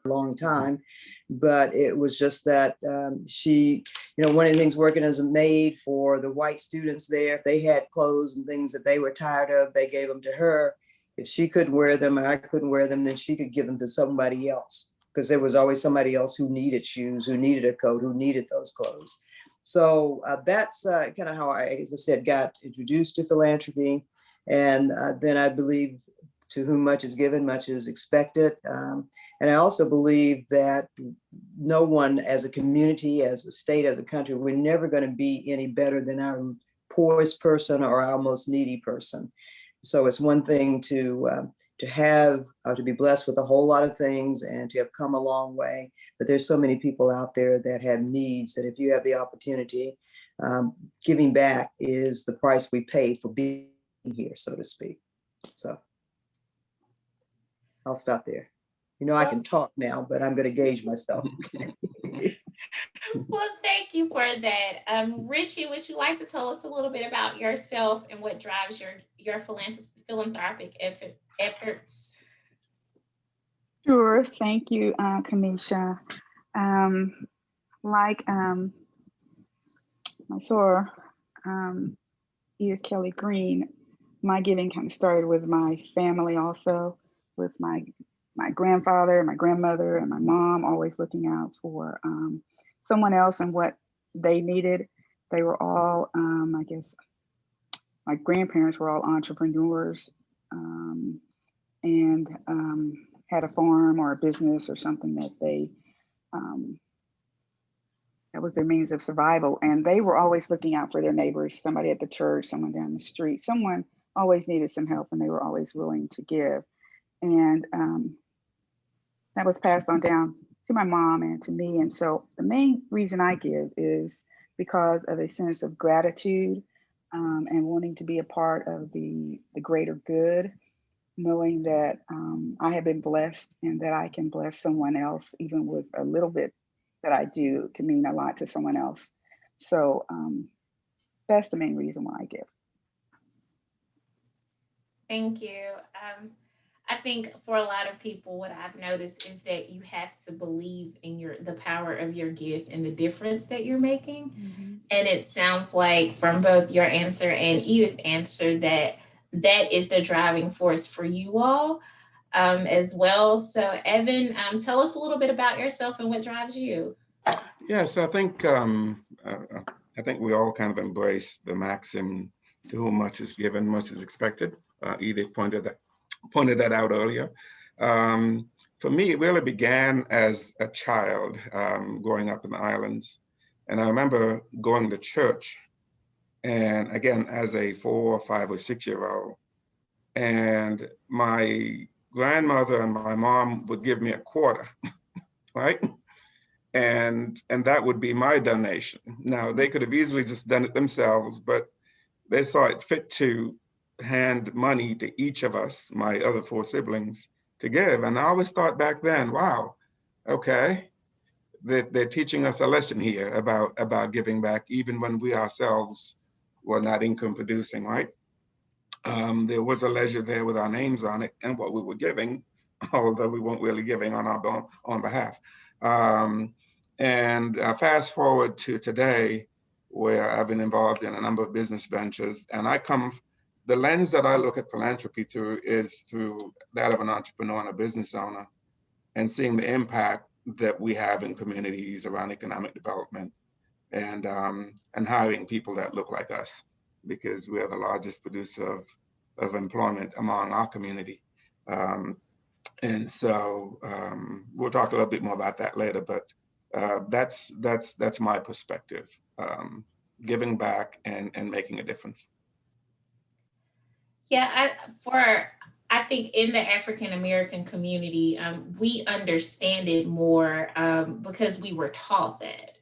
a long time. But it was just that she, one of the things working as a maid for the white students there, if they had clothes and things that they were tired of, they gave them to her. If she couldn't wear them and I couldn't wear them, then she could give them to somebody else, because there was always somebody else who needed shoes, who needed a coat, who needed those clothes. So that's kind of how I, as I said, got introduced to philanthropy. And then I believe, to whom much is given, much is expected. And I also believe that no one as a community, as a state, as a country, we're never going to be any better than our poorest person or our most needy person. So it's one thing to have, to be blessed with a whole lot of things and to have come a long way. But there's so many people out there that have needs that if you have the opportunity, giving back is the price we pay for being here, so to speak. So I'll stop there. I can talk now, but I'm going to gauge myself. Well, thank you for that. Ritche, would you like to tell us a little bit about yourself and what drives your philanthropic efforts? Sure. Thank you, Kamisha. Like I saw Edith Kelly-Green, my giving kind of started with my family also, with my grandfather, my grandmother, and my mom always looking out for someone else and what they needed. They were all, I guess, my grandparents were all entrepreneurs and had a farm or a business or something that they, that was their means of survival. And they were always looking out for their neighbors, somebody at the church, someone down the street, someone always needed some help and they were always willing to give. And that was passed on down to my mom and to me. And so the main reason I give is because of a sense of gratitude and wanting to be a part of the greater good, knowing that I have been blessed and that I can bless someone else, even with a little bit that I do can mean a lot to someone else. So that's the main reason why I give. Thank you. I think for a lot of people, what I've noticed is that you have to believe in the power of your gift and the difference that you're making. Mm-hmm. And it sounds like from both your answer and Edith's answer that is the driving force for you all as well. So Evan, tell us a little bit about yourself and what drives you. Yes, I think we all kind of embrace the maxim, to whom much is given, much is expected. Edith pointed that out earlier. For me, it really began as a child growing up in the islands. And I remember going to church, and again, as a 4 or 5 or 6 year old, and my grandmother and my mom would give me a quarter, right? And that would be my donation. Now, they could have easily just done it themselves, but they saw it fit to hand money to each of us, my other 4 siblings, to give. And I always thought back then, wow, okay, they're teaching us a lesson here about giving back, even when we ourselves were not income producing, right? There was a ledger there with our names on it and what we were giving, although we weren't really giving on our own behalf. And fast forward to today, where I've been involved in a number of business ventures, and the lens that I look at philanthropy through is through that of an entrepreneur and a business owner, and seeing the impact that we have in communities around economic development and hiring people that look like us, because we are the largest producer of employment among our community. And so we'll talk a little bit more about that later, but that's my perspective, giving back and making a difference. Yeah, I think in the African American community, we understand it more because we were taught that.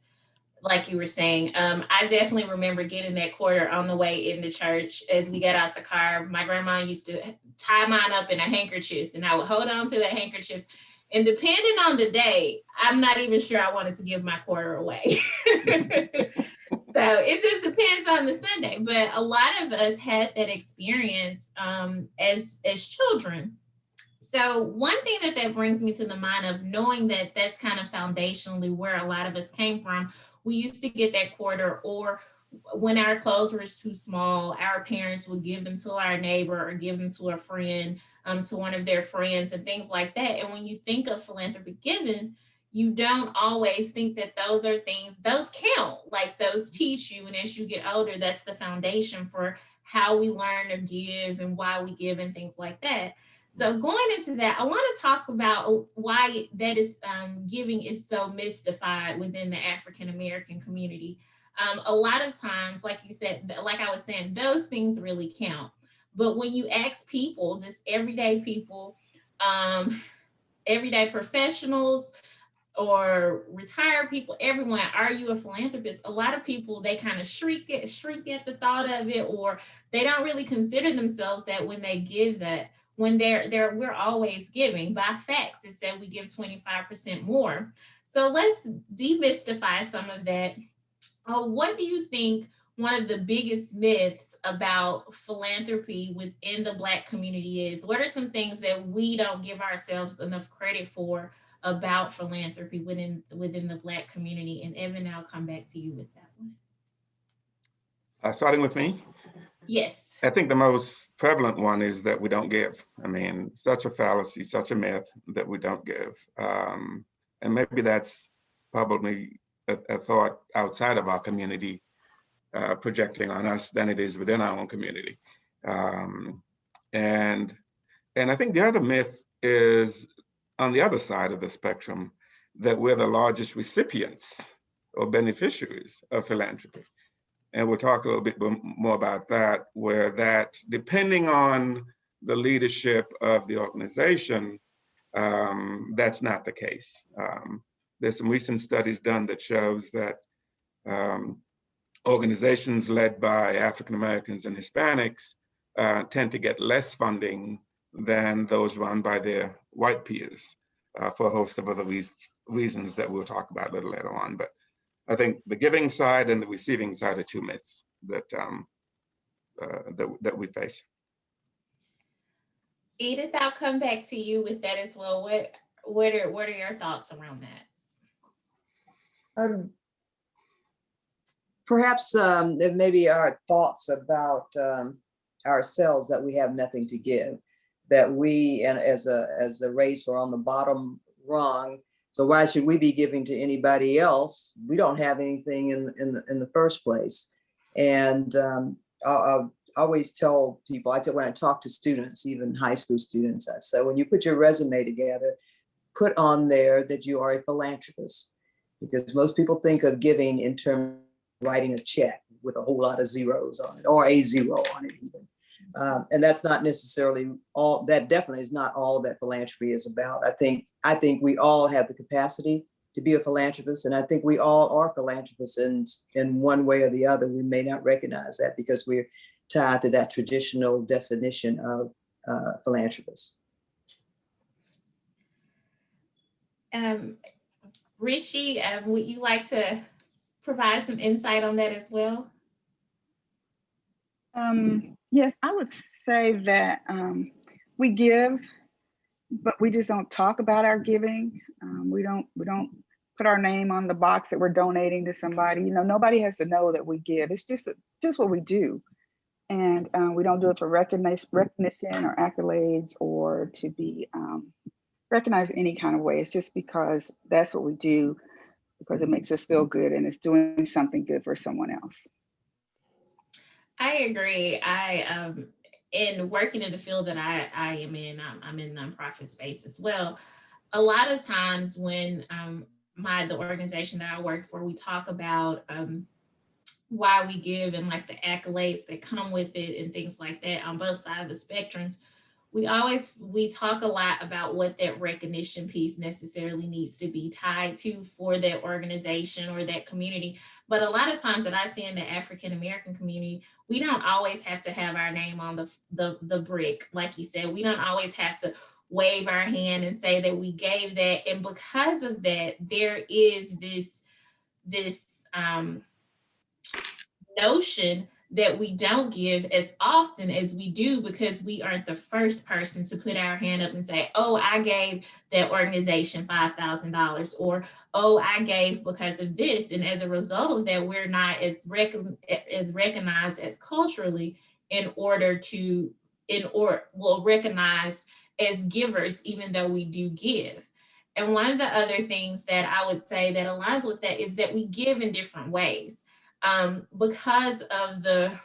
Like you were saying, I definitely remember getting that quarter on the way into church as we got out the car. My grandma used to tie mine up in a handkerchief, and I would hold on to that handkerchief. And depending on the day, I'm not even sure I wanted to give my quarter away. So it just depends on the Sunday. But a lot of us had that experience as children. So one thing that brings me to the mind of knowing that that's kind of foundationally where a lot of us came from. We used to get that quarter, or when our clothes were too small, our parents would give them to our neighbor or give them to a friend, to one of their friends and things like that. And when you think of philanthropy giving, you don't always think that those are things, those count, like those teach you. And as you get older, that's the foundation for how we learn to give and why we give and things like that. So going into that, I want to talk about why that is giving is so mystified within the African American community. A lot of times, like you said, like I was saying, those things really count. But when you ask people, just everyday people, everyday professionals, or retired people, everyone, are you a philanthropist? A lot of people, they kind of shriek at the thought of it, or they don't really consider themselves that when they give that, when we're always giving. By facts, it said we give 25% more. So let's demystify some of that. What do you think one of the biggest myths about philanthropy within the Black community is? What are some things that we don't give ourselves enough credit for about philanthropy within the Black community? And Evan, I'll come back to you with that one. Starting with me, Yes. I think the most prevalent one is that we don't give. I mean, such a fallacy, such a myth that we don't give. And maybe that's probably a thought outside of our community projecting on us than it is within our own community. And I think the other myth is on the other side of the spectrum, that we're the largest recipients or beneficiaries of philanthropy. And we'll talk a little bit more about that, where that, depending on the leadership of the organization, that's not the case. There's some recent studies done that shows that organizations led by African Americans and Hispanics tend to get less funding than those run by their white peers for a host of other reasons that we'll talk about a little later on. But I think the giving side and the receiving side are two myths that that we face. Edith, I'll come back to you with that as well. What are your thoughts around that? Perhaps there may be our thoughts about ourselves, that we have nothing to give, that we, and as a race, are on the bottom rung. So why should we be giving to anybody else? We don't have anything in the first place. And I'll always tell people, when I talk to students, even high school students, I say, when you put your resume together, put on there that you are a philanthropist, because most people think of giving in terms of writing a check with a whole lot of zeros on it, or a zero on it even. And that's not necessarily all, that definitely is not all that philanthropy is about. I think we all have the capacity to be a philanthropist, and I think we all are philanthropists in one way or the other. We may not recognize that because we're tied to that traditional definition of philanthropist. Ritche, would you like to provide some insight on that as well? Yes, I would say that we give, but we just don't talk about our giving. We don't put our name on the box that we're donating to somebody. You know, nobody has to know that we give. It's just what we do. And we don't do it for recognition or accolades or to be recognized any kind of way. It's just because that's what we do, because it makes us feel good and it's doing something good for someone else. I agree. In working in the field that I am in, I'm in nonprofit space as well. A lot of times when the organization that I work for, we talk about why we give and like the accolades that come with it and things like that on both sides of the spectrums. We talk a lot about what that recognition piece necessarily needs to be tied to for that organization or that community. But a lot of times that I see in the African American community, we don't always have to have our name on the brick. Like you said, we don't always have to wave our hand and say that we gave that. And because of that, there is this notion that we don't give as often as we do because we aren't the first person to put our hand up and say, oh, I gave that organization $5,000, or, oh, I gave because of this. And as a result of that, we're not as recognized as culturally recognized as givers, even though we do give. And one of the other things that I would say that aligns with that is that we give in different ways. Because of the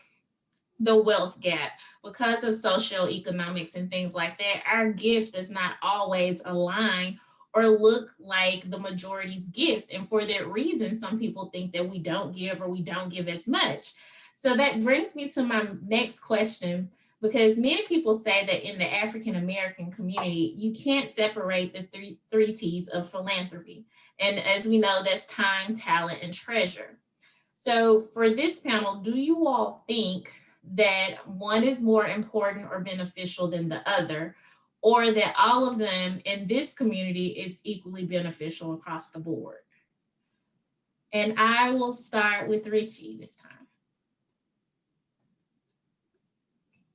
wealth gap, because of socioeconomics and things like that, our gift does not always align or look like the majority's gift. And for that reason, some people think that we don't give or we don't give as much. So that brings me to my next question, because many people say that in the African American community, you can't separate the three T's of philanthropy. And as we know, that's time, talent, and treasure. So for this panel, do you all think that one is more important or beneficial than the other, or that all of them in this community is equally beneficial across the board? And I will start with Ritche this time.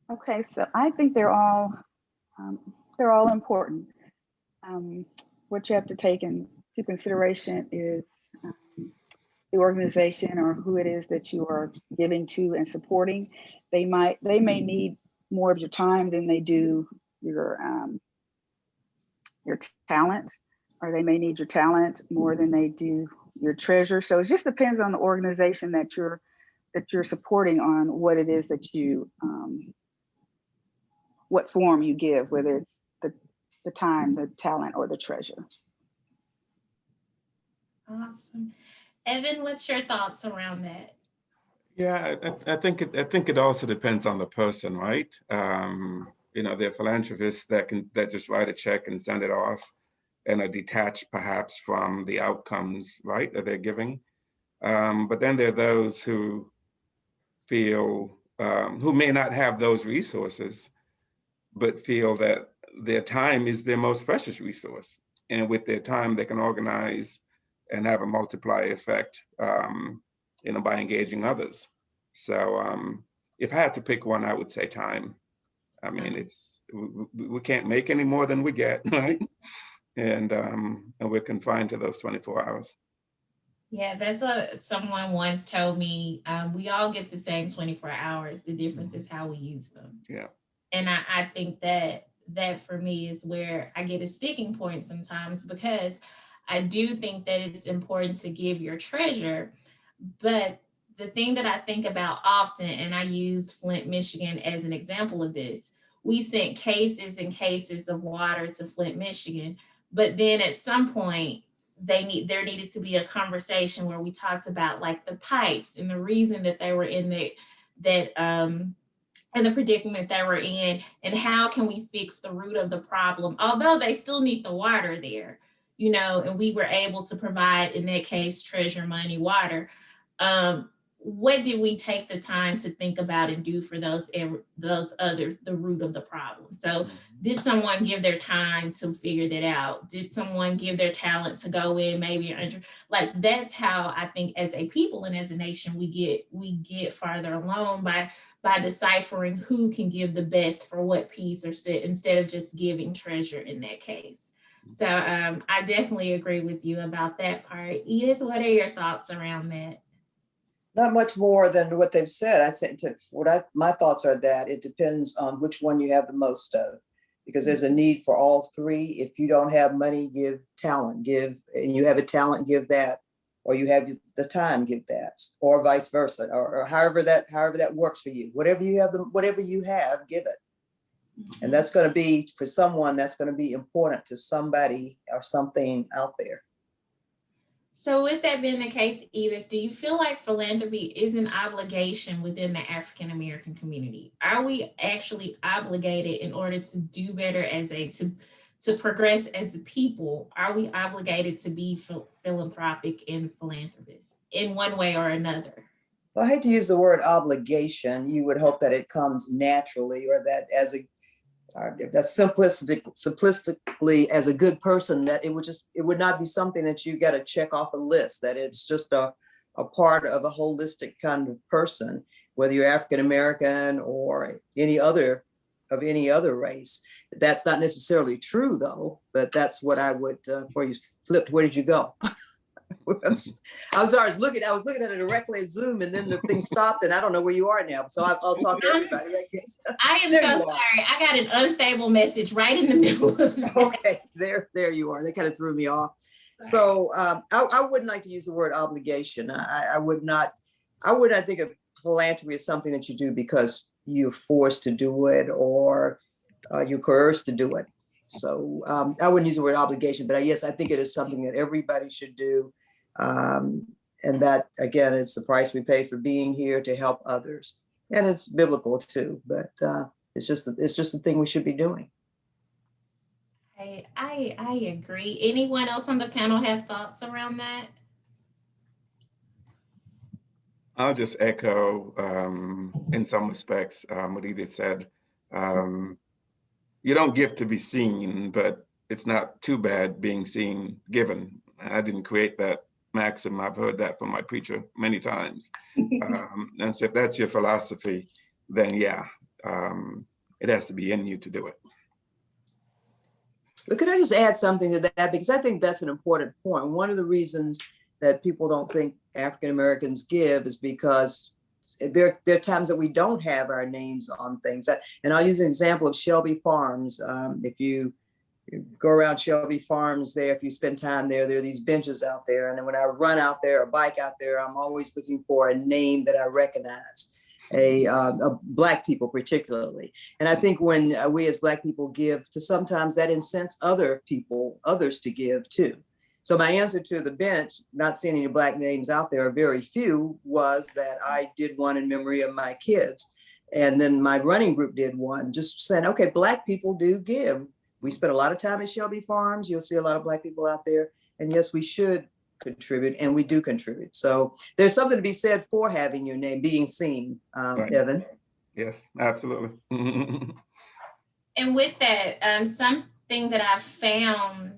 Okay, so I think they're all important. What you have to take into consideration is the organization or who it is that you are giving to and supporting. They may need more of your time than they do your talent, or they may need your talent more than they do your treasure. So it just depends on the organization that you're supporting on what it is that you what form you give, whether it's the time, the talent, or the treasure. Awesome. Evan, what's your thoughts around that? Yeah, I think it also depends on the person, right? You know, there are philanthropists that just write a check and send it off and are detached perhaps from the outcomes, right, that they're giving. But then there are those who feel, who may not have those resources, but feel that their time is their most precious resource. And with their time, they can organize and have a multiplier effect, you know, by engaging others. So if I had to pick one, I would say time. I mean, we can't make any more than we get, right? And we're confined to those 24 hours. Yeah, that's what someone once told me. We all get the same 24 hours. The difference is how we use them. Yeah. And I think that for me is where I get a sticking point sometimes, because I do think that it's important to give your treasure. But the thing that I think about often, and I use Flint, Michigan as an example of this, we sent cases and cases of water to Flint, Michigan. But then at some point, there needed to be a conversation where we talked about like the pipes and the reason that they were in and the predicament that we're in, and how can we fix the root of the problem, although they still need the water there, you know, and we were able to provide, in that case, treasure money, water. What did we take the time to think about and do for the root of the problem? So did someone give their time to figure that out? Did someone give their talent to go in, maybe like, that's how I think as a people and as a nation, we get farther along by deciphering who can give the best for what piece, or instead of just giving treasure in that case. So I definitely agree with you about that part. Edith, what are your thoughts around that? Not much more than what they've said. I think my thoughts are that it depends on which one you have the most of, because there's a need for all three. If you don't have money, give talent, and you have a talent, give that, or you have the time, give that, or vice versa, or however that works for you. Whatever you have, give it. And that's going to be, for someone, that's going to be important to somebody or something out there. So with that being the case, Edith, do you feel like philanthropy is an obligation within the African American community? Are we actually obligated in order to do better to progress as a people? Are we obligated to be philanthropic and philanthropists in one way or another? Well, I hate to use the word obligation. You would hope that it comes naturally, or that as simplistically, as a good person, that it would not be something that you got to check off a list, that it's just a a part of a holistic kind of person, whether you're African American or any other race. That's not necessarily true though, but that's what I would, where you flipped, where did you go? I'm sorry, I was looking at it directly at Zoom and then the thing stopped and I don't know where you are now. So I'll talk to everybody, I guess. I am so sorry. I got an unstable message right in the middle of it. Okay, there you are. They kind of threw me off. So I wouldn't like to use the word obligation. I would not think of philanthropy as something that you do because you're forced to do it or you're coerced to do it. So I wouldn't use the word obligation, but yes, I think it is something that everybody should do. And that, again, it's the price we pay for being here to help others. And it's biblical too, but it's just the thing we should be doing. I agree. Anyone else on the panel have thoughts around that? I'll just echo in some respects what Edith said. You don't give to be seen, but it's not too bad being seen given. I didn't create that maxim. I've heard that from my preacher many times. And so if that's your philosophy, then yeah, it has to be in you to do it. But could I just add something to that? Because I think that's an important point. One of the reasons that people don't think African Americans give is because there are times that we don't have our names on things. And I'll use an example of Shelby Farms. If you go around Shelby Farms there, if you spend time there are these benches out there. And then when I run out there or bike out there, I'm always looking for a name that I recognize, a Black people particularly. And I think when we as Black people give, to sometimes that incents others to give too. So my answer to the bench, not seeing any Black names out there, or very few, was that I did one in memory of my kids. And then my running group did one, just saying, okay, Black people do give. We spend a lot of time at Shelby Farms. You'll see a lot of Black people out there. And yes, we should contribute, and we do contribute. So there's something to be said for having your name, being seen, Right. Evan. Yes, absolutely. And with that, something that I've found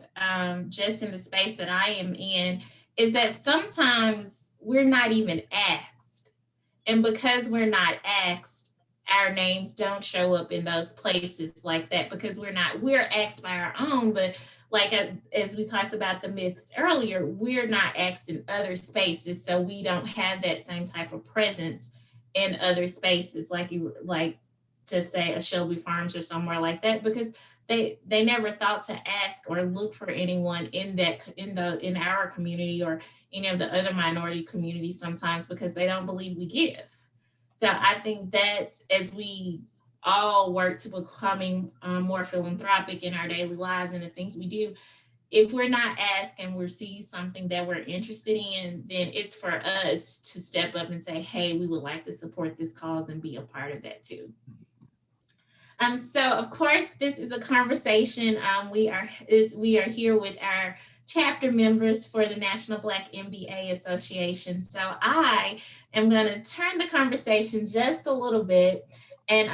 just in the space that I am in is that sometimes we're not even asked. And because we're not asked, our names don't show up in those places like that because we're asked by our own, but like as we talked about the myths earlier, we're not asked in other spaces. So we don't have that same type of presence in other spaces, like just say a Shelby Farms or somewhere like that, because they never thought to ask or look for anyone in our community or any of the other minority communities sometimes because they don't believe we give. So I think that's, as we all work to becoming more philanthropic in our daily lives and the things we do, if we're not asked and we see something that we're interested in, then it's for us to step up and say, hey, we would like to support this cause and be a part of that too. So of course, this is a conversation. We are here with our chapter members for the National Black MBA Association. So I am going to turn the conversation just a little bit and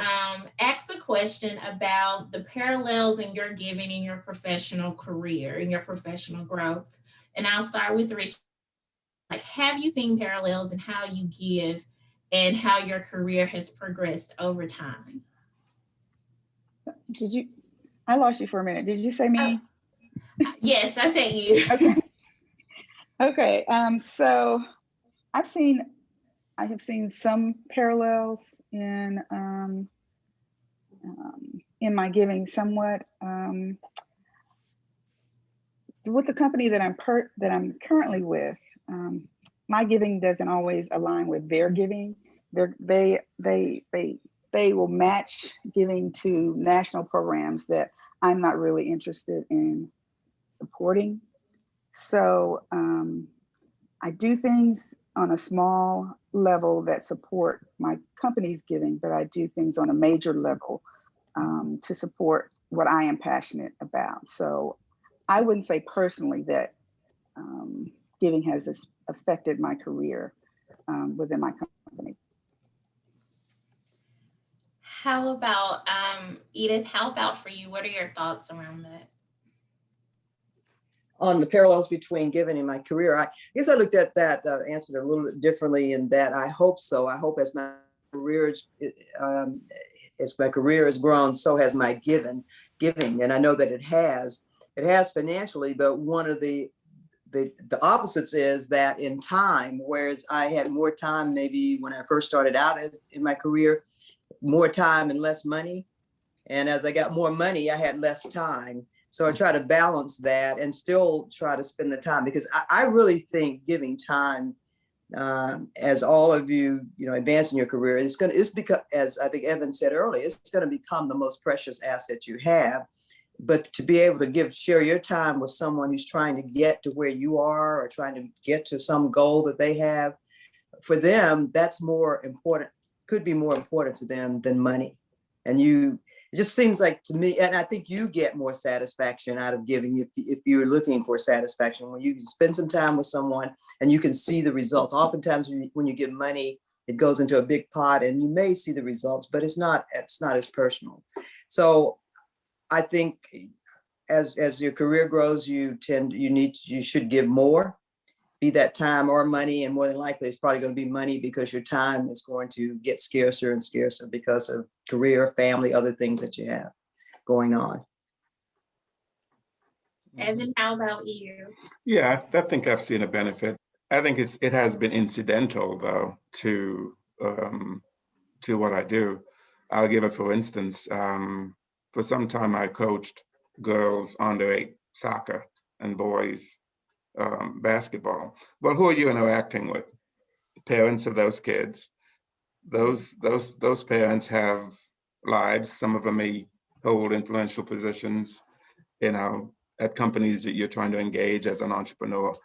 ask a question about the parallels in your giving in your professional career, in your professional growth. And I'll start with Ritche. Like, have you seen parallels in how you give and how your career has progressed over time? I lost you for a minute. Did you say me? Yes, I said you. Okay. So I have seen some parallels in my giving somewhat. With the company that I'm currently with, my giving doesn't always align with their giving. They will match giving to national programs that I'm not really interested in supporting. So I do things on a small level that support my company's giving, but I do things on a major level to support what I am passionate about. So I wouldn't say personally that giving has affected my career within my company. How about Edith? How about for you? What are your thoughts around that? on the parallels between giving and my career, I guess I looked at that, answered a little bit differently in that I hope so. I hope as my career has grown, so has my giving. And I know that it has financially, but one of the opposites is that in time, whereas I had more time maybe when I first started out in my career, more time and less money. And as I got more money, I had less time. So I try to balance that and still try to spend the time, because I really think giving time, as all of you, advance in your career, it's because, as I think Evan said earlier, it's going to become the most precious asset you have. But to be able to share your time with someone who's trying to get to where you are or trying to get to some goal that they have, for them, that's more important, could be more important to them than money. And it just seems like to me, and I think you get more satisfaction out of giving if you're looking for satisfaction, when you can spend some time with someone and you can see the results. Oftentimes when you give money, it goes into a big pot and you may see the results, but it's not as personal. So I think as your career grows, you should give more, be that time or money, and more than likely it's probably going to be money, because your time is going to get scarcer and scarcer because of career, family, other things that you have going on. Evan, how about you? Yeah, I think I've seen a benefit. I think it has been incidental though to what I do. I'll give it, for instance, for some time I coached girls under 8 soccer and boys basketball. Well, who are you interacting with? Parents of those kids. Those parents have lives. Some of them may hold influential positions, at companies that you're trying to engage as an entrepreneur,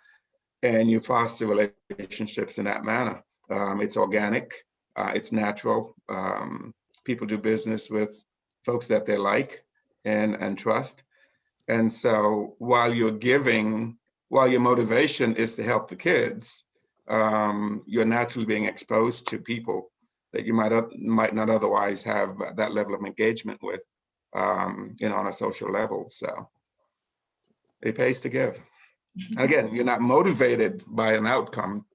and you foster relationships in that manner. It's organic, it's natural. People do business with folks that they like and trust. And so while your motivation is to help the kids, you're naturally being exposed to people that you might not otherwise have that level of engagement with, on a social level. So it pays to give. Again, you're not motivated by an outcome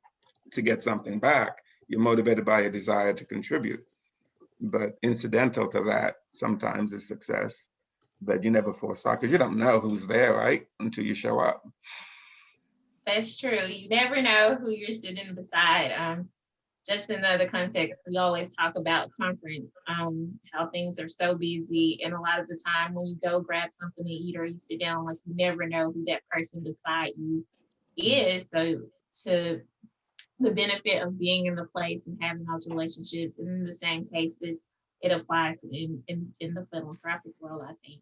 to get something back. You're motivated by a desire to contribute. But incidental to that sometimes is success that you never foresaw, because you don't know who's there, right, until you show up. That's true. You never know who you're sitting beside. Just in another context, we always talk about conference, how things are so busy. And a lot of the time when you go grab something to eat or you sit down, like, you never know who that person beside you is. So to the benefit of being in the place and having those relationships, and in the same case, it applies in the philanthropic world, I think.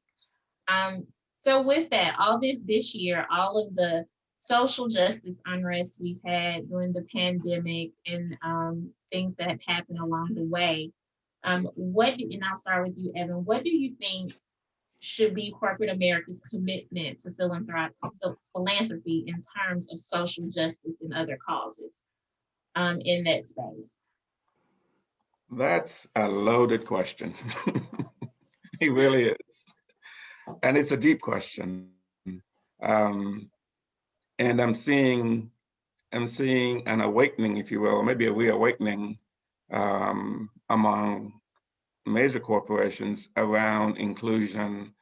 So with that, all this year, all of the social justice unrest we've had during the pandemic, and things that have happened along the way, and I'll start with you, Evan, what do you think should be corporate America's commitment to philanthropy in terms of social justice and other causes in that space? That's a loaded question. It really is. And it's a deep question. And I'm seeing an awakening, if you will, maybe a reawakening among major corporations around inclusion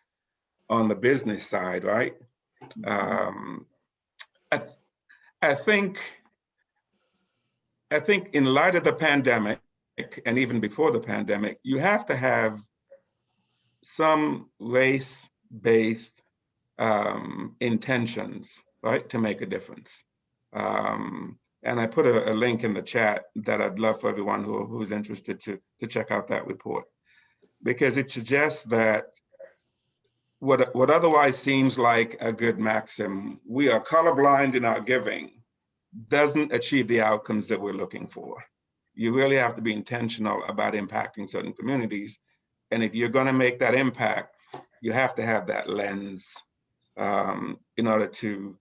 on the business side, right? I think in light of the pandemic, and even before the pandemic, you have to have some race-based intentions, right, to make a difference. And I put a link in the chat that I'd love for everyone who's interested to check out that report, because it suggests that what otherwise seems like a good maxim, we are colorblind in our giving, doesn't achieve the outcomes that we're looking for. You really have to be intentional about impacting certain communities. And if you're going to make that impact, you have to have that lens in order to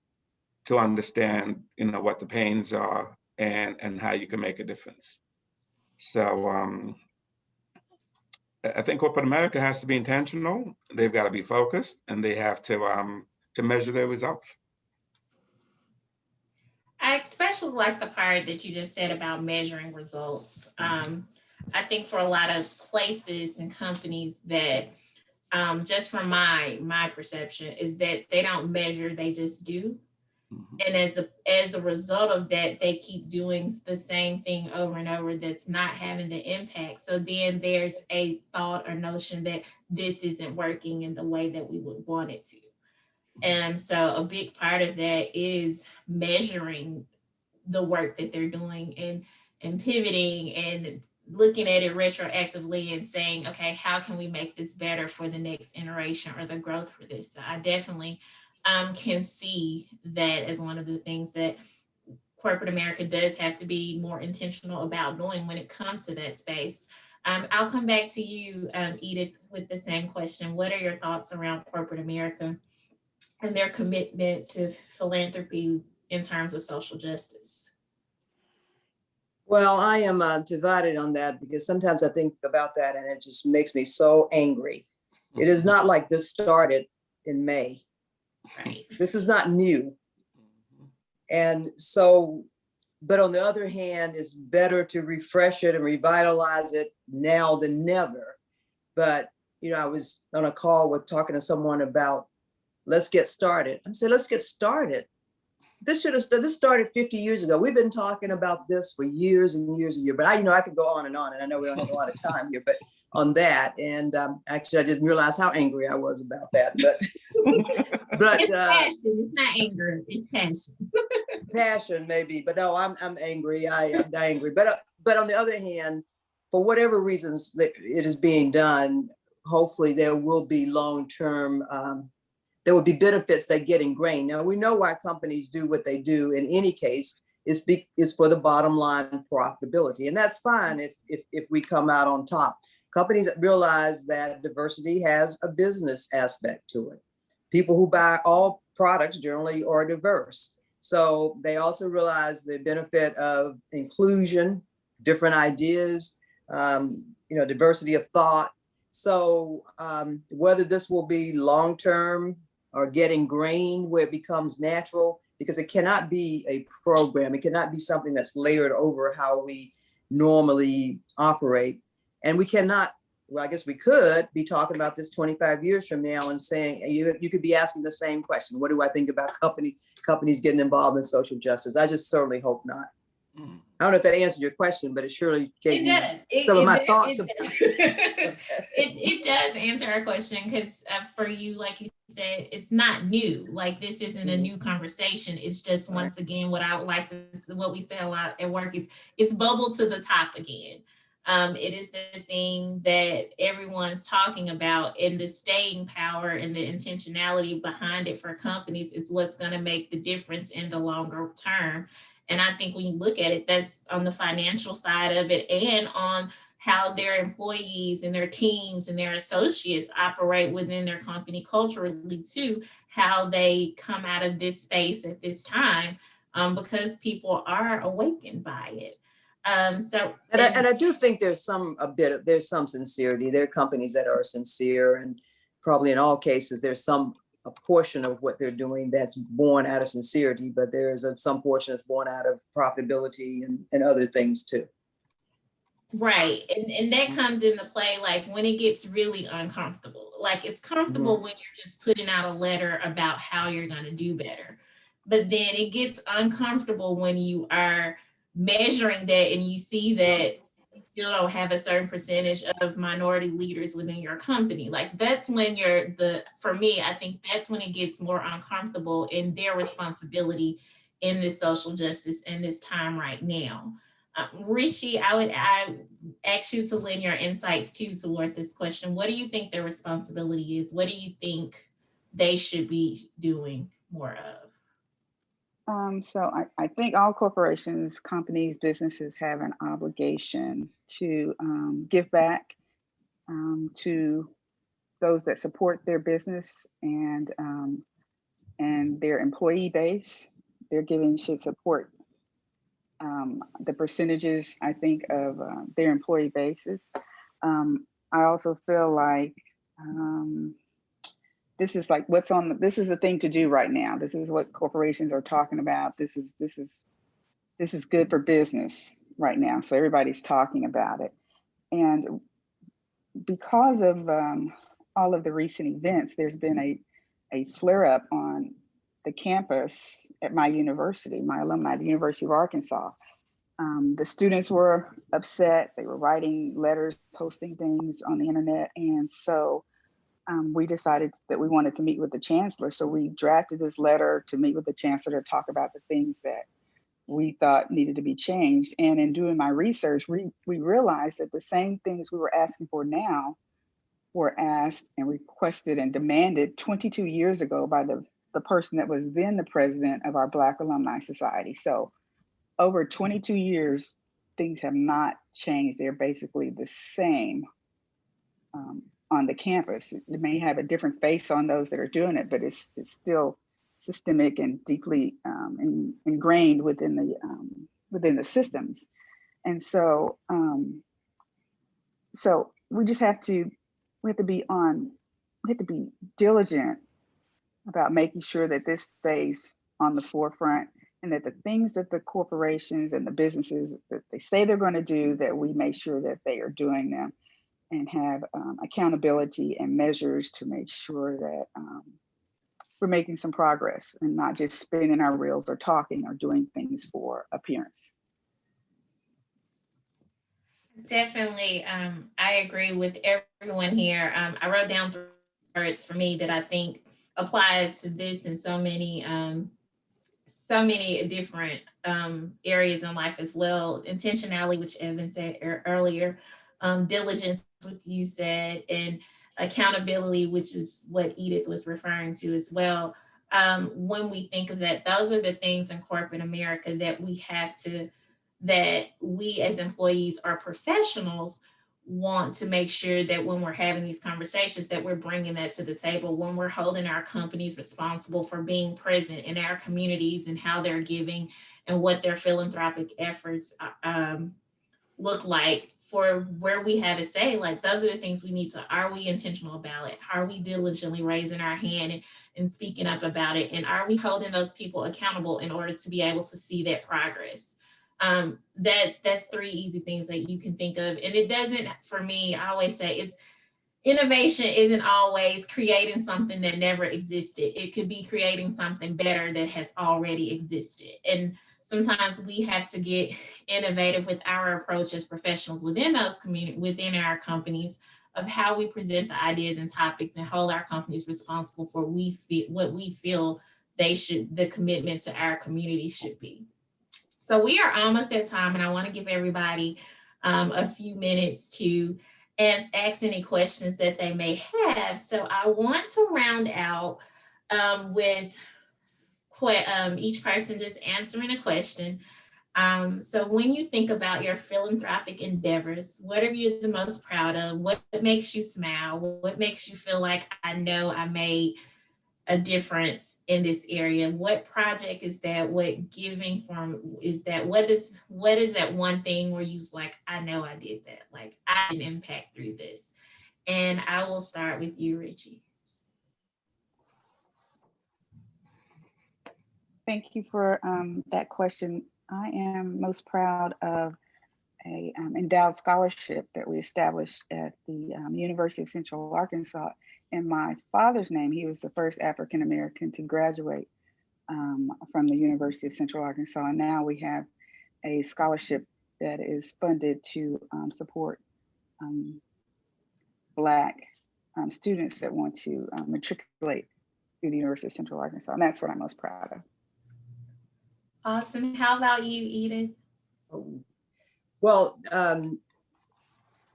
understand, what the pains are and how you can make a difference. So I think corporate America has to be intentional. They've got to be focused, and they have to measure their results. I especially like the part that you just said about measuring results. I think for a lot of places and companies that, just from my perception, is that they don't measure, they just do. And as a result of that, they keep doing the same thing over and over that's not having the impact. So then there's a thought or notion that this isn't working in the way that we would want it to. And so a big part of that is measuring the work that they're doing and pivoting and looking at it retroactively and saying, okay, how can we make this better for the next iteration or the growth for this? So I definitely can see that as one of the things that corporate America does have to be more intentional about doing when it comes to that space. I'll come back to you, Edith, with the same question. What are your thoughts around corporate America and their commitment to philanthropy in terms of social justice? Well, I am divided on that because sometimes I think about that and it just makes me so angry. It is not like this started in May. Right. This is not new. And so, but on the other hand, it's better to refresh it and revitalize it now than never. But, you know, I was on a call with talking to someone about, let's get started. I said, let's get started. This started 50 years ago. We've been talking about this for years and years and years, but I could go on, and I know we don't have a lot of time here, but on that. And actually, I didn't realize how angry I was about that, but It's passion. It's not anger. It's passion. Passion maybe, but no, I'm angry. I'm angry. But on the other hand, for whatever reasons that it is being done, hopefully there will be long-term, there will be benefits that get ingrained. Now we know why companies do what they do in any case is for the bottom line profitability. And that's fine if we come out on top. Companies realize that diversity has a business aspect to it. People who buy all products generally are diverse. So they also realize the benefit of inclusion, different ideas, diversity of thought. So whether this will be long-term or get ingrained where it becomes natural, because it cannot be a program. It cannot be something that's layered over how we normally operate. And we cannot, well, I guess we could be talking about this 25 years from now and saying, you could be asking the same question. What do I think about companies getting involved in social justice? I just certainly hope not. I don't know if that answered your question, but it surely gave me some of my thoughts. It does answer our question because for you, like you said, it's not new. Like this isn't a new conversation. It's just once again what I would like to, what we say a lot at work is it's bubbled to the top again. It is the thing that everyone's talking about, and the staying power and the intentionality behind it for companies is what's going to make the difference in the longer term. And I think when you look at it, that's on the financial side of it and on how their employees and their teams and their associates operate within their company culturally too, how they come out of this space at this time, because people are awakened by it. And I do think there's some sincerity. There are companies that are sincere, and probably in all cases, there's a portion of what they're doing that's born out of sincerity, but there's some portion that's born out of profitability and other things too. Right. And that comes into play like when it gets really uncomfortable. Like it's comfortable when you're just putting out a letter about how you're going to do better. But then it gets uncomfortable when you are measuring that and you see that you still don't have a certain percentage of minority leaders within your company. Like that's when for me, I think that's when it gets more uncomfortable in their responsibility in this social justice in this time right now. Ritche, I ask you to lend your insights too toward this question. What do you think their responsibility is? What do you think they should be doing more of? So I think all corporations, companies, businesses have an obligation to give back to those that support their business and their employee base. Their giving should support the percentages, I think, of their employee bases. I also feel like this is like this is the thing to do right now. This is what corporations are talking about. This is this is good for business right now. So everybody's talking about it. And because of all of the recent events, there's been a flare up on the campus at my university, my alumni, the University of Arkansas. The students were upset. They were writing letters, posting things on the internet. And so we decided that we wanted to meet with the chancellor. So we drafted this letter to meet with the chancellor to talk about the things that we thought needed to be changed. And in doing my research, we realized that the same things we were asking for now were asked and requested and demanded 22 years ago by the person that was then the president of our Black Alumni Society. So over 22 years, things have not changed. They're basically the same on the campus. It may have a different face on those that are doing it, but it's still systemic and deeply ingrained within the systems. And so, so we just have to be diligent about making sure that this stays on the forefront, and that the things that the corporations and the businesses that they say they're going to do, that we make sure that they are doing them, and have accountability and measures to make sure that we're making some progress and not just spinning our reels or talking or doing things for appearance. Definitely, I agree with everyone here. I wrote down 3 words for me that I think apply to this in so many different areas in life as well. Intentionality, which Evan said earlier, diligence, which you said, and accountability, which is what Edith was referring to as well. When we think of that, those are the things in corporate America that we as employees or professionals want to make sure that when we're having these conversations, that we're bringing that to the table, when we're holding our companies responsible for being present in our communities and how they're giving and what their philanthropic efforts look like, for where we have a say. Like, those are the things we need to, are we intentional about it? Are we diligently raising our hand and speaking up about it? And are we holding those people accountable in order to be able to see that progress? That's 3 easy things that you can think of. And it doesn't, for me, I always say innovation isn't always creating something that never existed. It could be creating something better that has already existed. And sometimes we have to get innovative with our approach as professionals within those within our companies, of how we present the ideas and topics, and hold our companies responsible for what we feel the commitment to our community should be. So we are almost at time, and I want to give everybody a few minutes to ask any questions that they may have. So I want to round out with each person just answering a question. So when you think about your philanthropic endeavors, what are you the most proud of? What makes you smile? What makes you feel like, I know I made a difference in this area? What project is that? What giving form is that? What is that one thing where you was like, I know I did that, like I had an impact through this? And I will start with you, Ritche. Thank you for that question. I am most proud of a endowed scholarship that we established at the University of Central Arkansas in my father's name. He was the first African-American to graduate from the University of Central Arkansas. And now we have a scholarship that is funded to support Black students that want to matriculate through the University of Central Arkansas. And that's what I'm most proud of. Awesome. How about you, Edith? Well,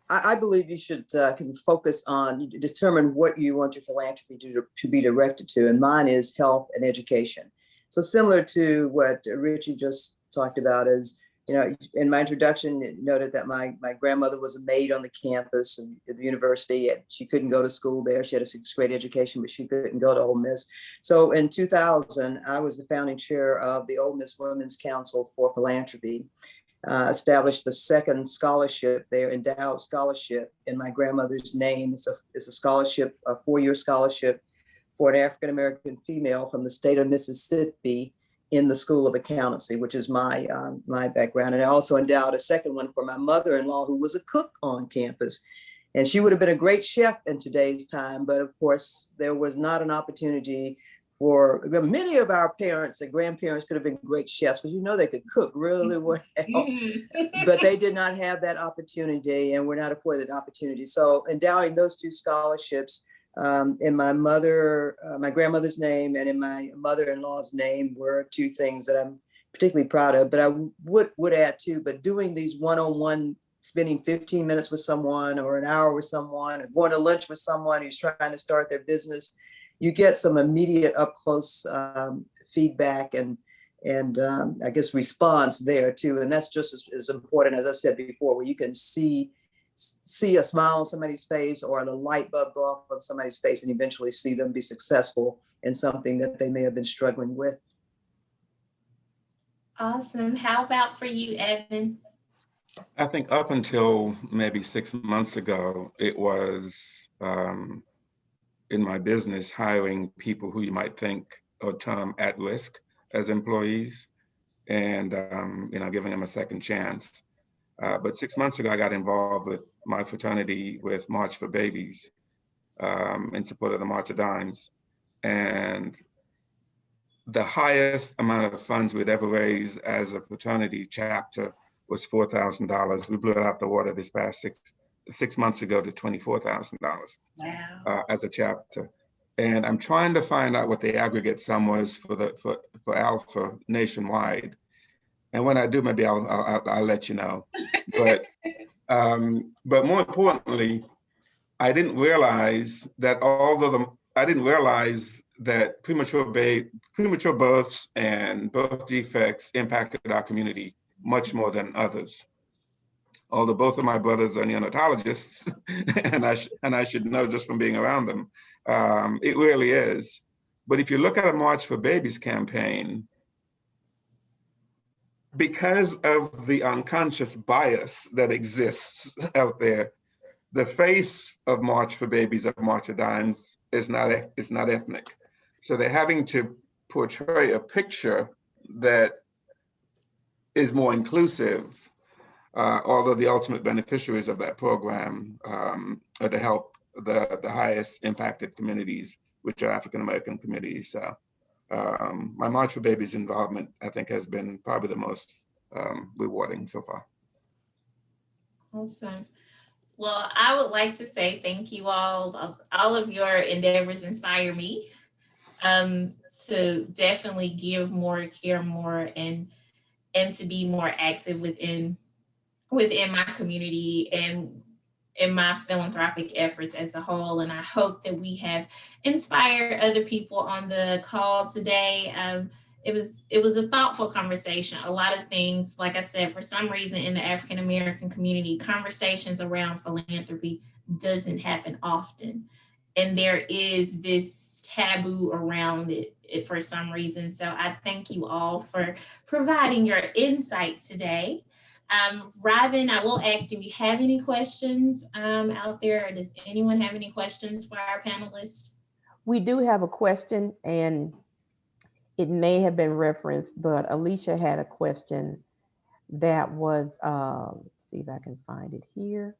I believe you should can focus on, determine what you want your philanthropy to be directed to. And mine is health and education. So similar to what Ritche just talked about, is, you know, in my introduction, it noted that my grandmother was a maid on the campus of the university. And she couldn't go to school there. She had a 6th grade education, but she couldn't go to Ole Miss. So in 2000, I was the founding chair of the Ole Miss Women's Council for Philanthropy. Established the 2nd scholarship there, endowed scholarship, in my grandmother's name. It's a scholarship, a 4-year scholarship for an African-American female from the state of Mississippi in the School of Accountancy, which is my my background. And I also endowed a second one for my mother-in-law, who was a cook on campus. And she would have been a great chef in today's time, but of course, there was not an opportunity for many of our parents and grandparents could have been great chefs, because you know they could cook really well, but they did not have that opportunity and were not afforded that opportunity. So endowing those two scholarships in my grandmother's name and in my mother-in-law's name were two things that I'm particularly proud of. But I would add too, but doing these one-on-one, spending 15 minutes with someone or an hour with someone, or going to lunch with someone who's trying to start their business, you get some immediate up close feedback and I guess response there too. And that's just as important, as I said before, where you can see a smile on somebody's face or the light bulb go off on somebody's face and eventually see them be successful in something that they may have been struggling with. Awesome. How about for you, Evan? I think up until maybe 6 months ago, it was in my business hiring people who you might think or term at risk as employees, and giving them a second chance. But 6 months ago, I got involved with my fraternity with March for Babies in support of the March of Dimes. And the highest amount of funds we'd ever raised as a fraternity chapter was $4,000. We blew it out the water this past six months ago to $24,000 as a chapter. And I'm trying to find out what the aggregate sum was for Alpha nationwide. And when I do, maybe I'll let you know. But more importantly, I didn't realize that premature births and birth defects impacted our community much more than others. Although both of my brothers are neonatologists, and I should know just from being around them, it really is. But if you look at a March for Babies campaign, because of the unconscious bias that exists out there, the face of March for Babies, of March of Dimes, is not ethnic. So they're having to portray a picture that is more inclusive, although the ultimate beneficiaries of that program are to help the highest impacted communities, which are African American communities. So my March for Babies involvement, I think, has been probably the most rewarding so far. Awesome. Well, I would like to say thank you all. All of your endeavors inspire me to definitely give more, care more, and to be more active within my community and in my philanthropic efforts as a whole. And I hope that we have inspired other people on the call today. It was a thoughtful conversation. A lot of things, like I said, for some reason in the African American community, conversations around philanthropy doesn't happen often. And there is this taboo around it for some reason. So I thank you all for providing your insight today. Robin, I will ask, do we have any questions out there? Or does anyone have any questions for our panelists? We do have a question, and it may have been referenced, but Alicia had a question that was, let's see if I can find it here.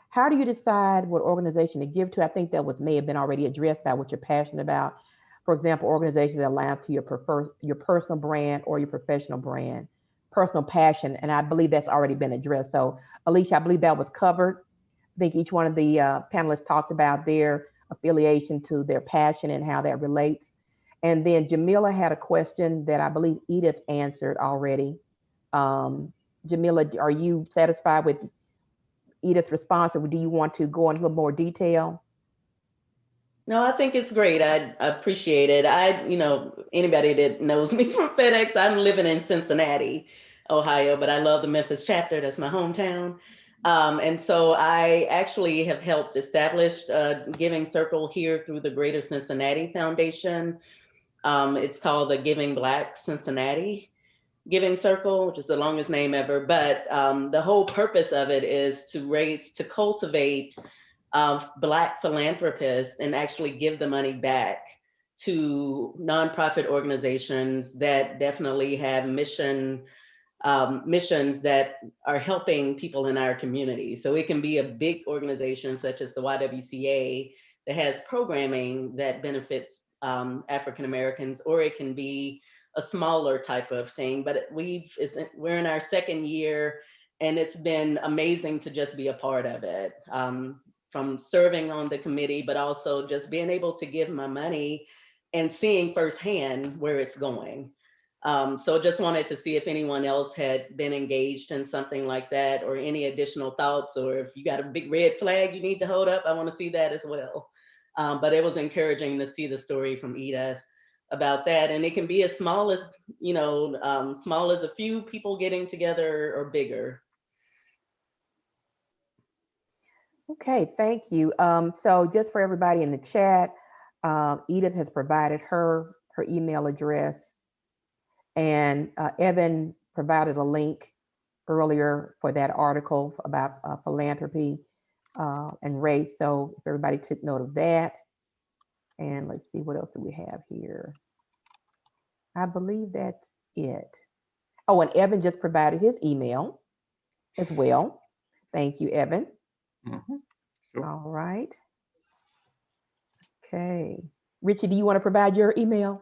How do you decide what organization to give to? I think that may have been already addressed by what you're passionate about. For example, organizations that align to your personal brand or your professional brand, personal passion, and I believe that's already been addressed. So Alicia, I believe that was covered. I think each one of the panelists talked about their affiliation to their passion and how that relates. And then Jamila had a question that I believe Edith answered already. Jamila, are you satisfied with Edith's response, or do you want to go into a little more detail? No, I think it's great. I appreciate it. Anybody that knows me from FedEx, I'm living in Cincinnati, Ohio, but I love the Memphis chapter. That's my hometown. And so I actually have helped establish a giving circle here through the Greater Cincinnati Foundation. It's called the Giving Black Cincinnati Giving Circle, which is the longest name ever. But the whole purpose of it is to cultivate Black philanthropists and actually give the money back to nonprofit organizations that definitely have missions that are helping people in our community. So it can be a big organization such as the YWCA that has programming that benefits African Americans, or it can be a smaller type of thing. But we're in our second year, and it's been amazing to just be a part of it. From serving on the committee, but also just being able to give my money and seeing firsthand where it's going. So just wanted to see if anyone else had been engaged in something like that, or any additional thoughts, or if you got a big red flag you need to hold up, I want to see that as well. But it was encouraging to see the story from Edith about that. And it can be as small as, small as a few people getting together or bigger. Okay, thank you. So just for everybody in the chat, Edith has provided her email address, and Evan provided a link earlier for that article about philanthropy and race. So if everybody took note of that. And let's see, what else do we have here? I believe that's it. Oh, and Evan just provided his email as well. Thank you, Evan. Mhm. Sure. All right. Okay. Ritche, do you want to provide your email?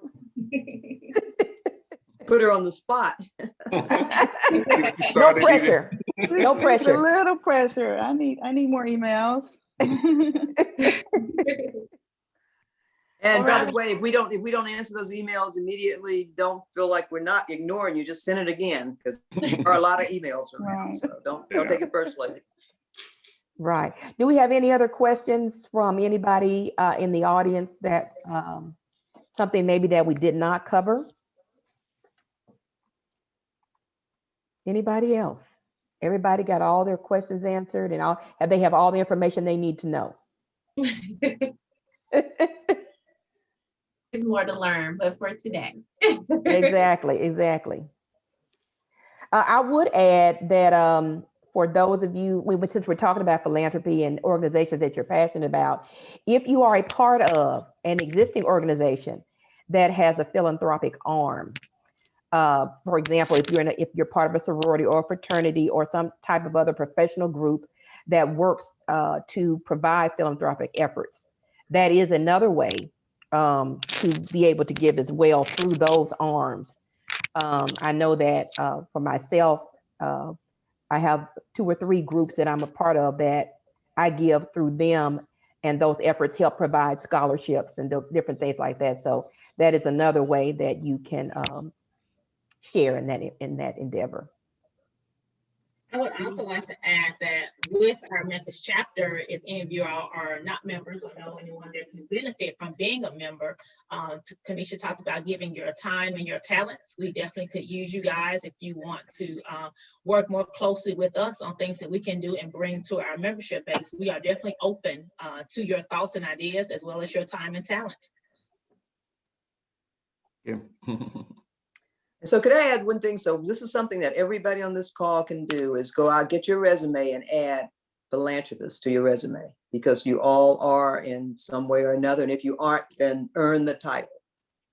Put her on the spot. No pressure. No Just pressure. a little pressure. I need more emails. And All by the right. way, if we don't answer those emails immediately, don't feel like we're not ignoring you. Just send it again, because there are a lot of emails around. Right. So don't take it personally. Right. Do we have any other questions from anybody in the audience that something maybe that we did not cover? Anybody else? Everybody got all their questions answered, and they have all the information they need to know? There's more to learn, but for today. Exactly. I would add that for those of you, since we're talking about philanthropy and organizations that you're passionate about, if you are a part of an existing organization that has a philanthropic arm, for example, if you're part of a sorority or a fraternity or some type of other professional group that works to provide philanthropic efforts, that is another way to be able to give as well through those arms. I know that for myself, I have 2 or 3 groups that I'm a part of that I give through them, and those efforts help provide scholarships and different things like that. So that is another way that you can share in that endeavor. I would also like to add that with our Memphis chapter, if any of you all are not members or know anyone that can benefit from being a member, Kanisha talked about giving your time and your talents. We definitely could use you guys if you want to work more closely with us on things that we can do and bring to our membership base. We are definitely open to your thoughts and ideas, as well as your time and talents. Yeah. So could I add one thing? So this is something that everybody on this call can do, is go out, get your resume, and add philanthropist to your resume, because you all are in some way or another. And if you aren't, then earn the title.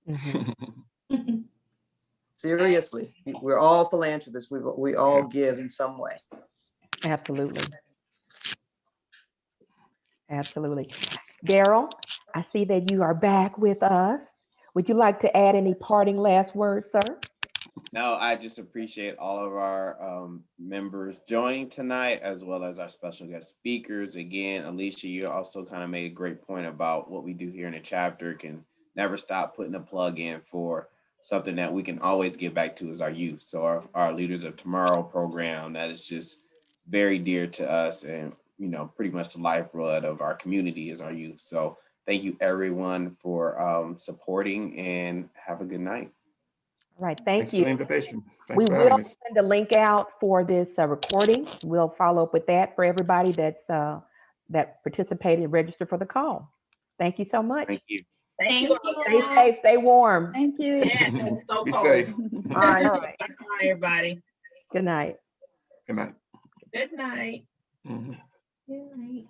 Mm-hmm. Seriously, we're all philanthropists. We all give in some way. Absolutely. Daryl, I see that you are back with us. Would you like to add any parting last words, sir? No, I just appreciate all of our members joining tonight, as well as our special guest speakers. Again, Alicia, you also kind of made a great point about what we do here in the chapter can never stop putting a plug in for something that we can always get back to, is our youth. So our Leaders of Tomorrow program, that is just very dear to us, and pretty much the lifeblood of our community is our youth. So thank you everyone for supporting, and have a good night. All right, Thanks thank you. for the invitation. We Thanks for will having us. send a link out for this recording. We'll follow up with that for everybody that participated and registered for the call. Thank you so much. Thank you. Thank you. Stay safe, stay warm. Thank you. Yeah, it was so Be cold. safe. Bye. All right. Bye, everybody. Good night. Good night. Good night. Mhm. Good night.